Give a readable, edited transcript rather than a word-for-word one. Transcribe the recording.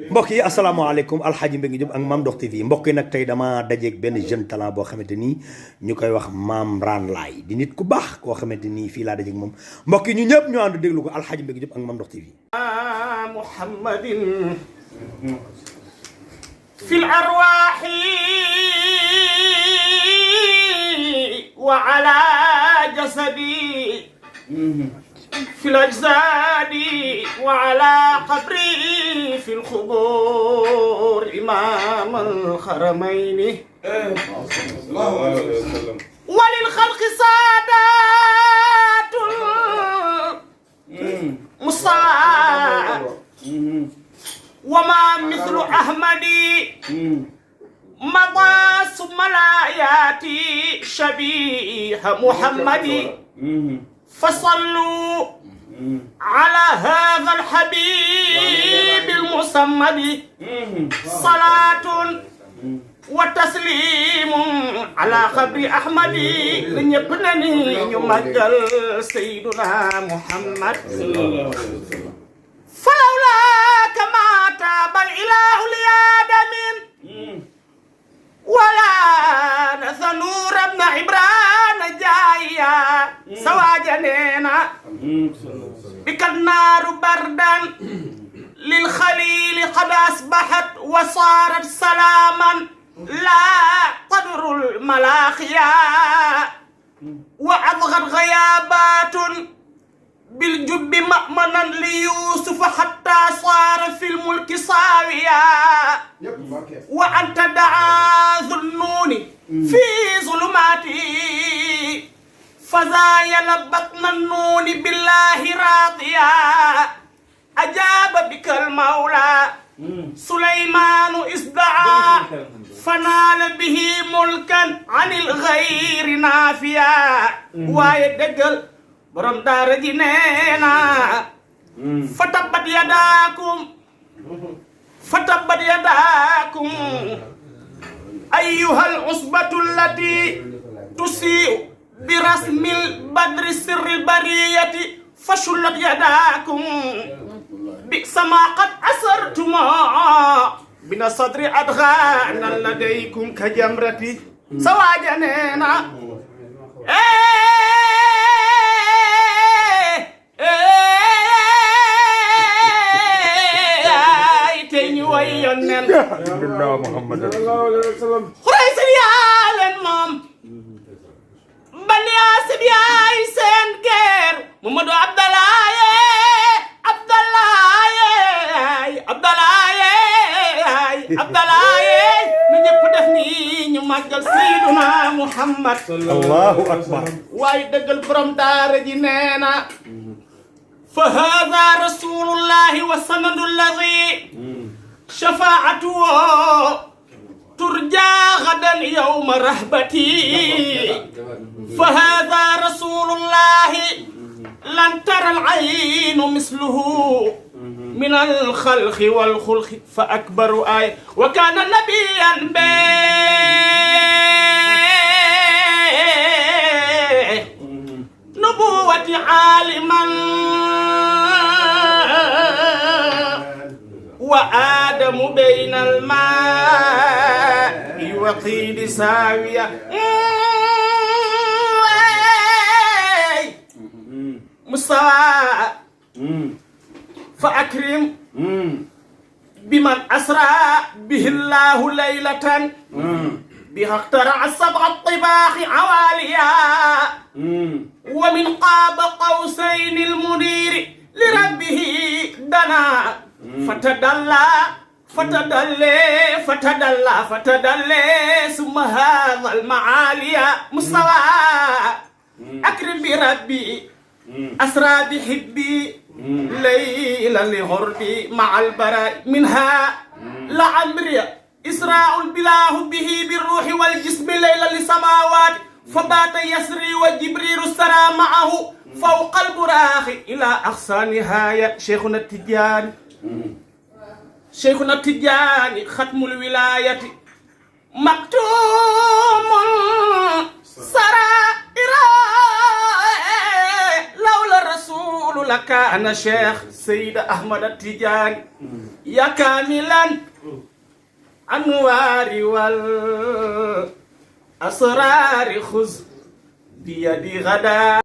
mbokk yi asalaamaaleykum Alxaaji Mbengue Diop ak Mame Ndokh TV mbokk yi nag tey dama dajeeg benn jeune talent boo xamante nii ñu koy wax Mame Rane Laye di nit ku baax koo xamante nii fii laa dajeeg moom mbokk yi ñu ñëpp ñu ànd déglu ko Alxaaji Mbengue Diop ak Mame Ndokh TV. Muhammadin fil arwaahi wa ala jasadi في الأجساد وعلى قبري في القبور إمام الحرمين الله عليه وسلم وللخلق سادات مصطفى وما مثل أحمد مضى ثم لا يأتي شبيه محمد فصلوا على هذا الحبيب المصمد صلاة وتسليم على خبر أحمد لنبنني يمجل سيدنا محمد فلولاك ما تاب الإله لآدم ولا نثنور ابن عمران جايا سواجنينا بك النار بردا للخليل قد أصبحت وصارت سلاما لا تضر الملاخيا وأضغت غيابات بالجب مأمنا ليوسف حتى صار في الملك صاويا وأنت دعا ذنون في ظلماتي فزايل بطن النون بالله راضيا أجاب بك المولى سليمان إصدعا فنال به ملكا عن الغير نافيا ويدقل borom daara ji neena fatabbat yadaakum ayyuhal usbatu allati tusiu bi rasmil badri sirri bariyati fashullat yadaakum bi sama qad asartuma bina sadri adghana ladaykum ka jamrati sawaja neena Alhamdulillah Muhammad sallallahu alaihi wasallam Quraysh yaa leen moom Bani Haasim yaay seen geer Mamadou Abdalaaye na ñëpp def ni ñu màggal Sayyiduna Muhammad Allahu akbar waaye dëggal borom daara ji neena fa haadha rasulullahi wa sanadu alladi شفاعته ترجى غدا يوم رهبتي فهذا رسول الله لن ترى العين مثله من الخلق والخلق فأكبر آية وكان نبيا نبوة عالما وآدم بين الماء وطين ساوية مستوى فأكرم بمن أسرى به الله ليلة بها اخترع السبع الطباخ عواليا ومن قاب قوسين المنير لربه دنا فتدلى ثم هذا المعالي مستوى أكرم بربي أسرى بحبي ليلا لغربي مع البراء منها لعمري إسراء بلاه به بالروح والجسم ليلا لسماوات فبات يسري وجبريل سرى معه فوق البراق إلى أقصى نهاية شيخنا التجاني ختم الولاية مكتوم سرائر لولا رسول لك أنا شيخ سيد أحمد التجاني يا كاملا أنوار والأسرار خذ بيدي غدا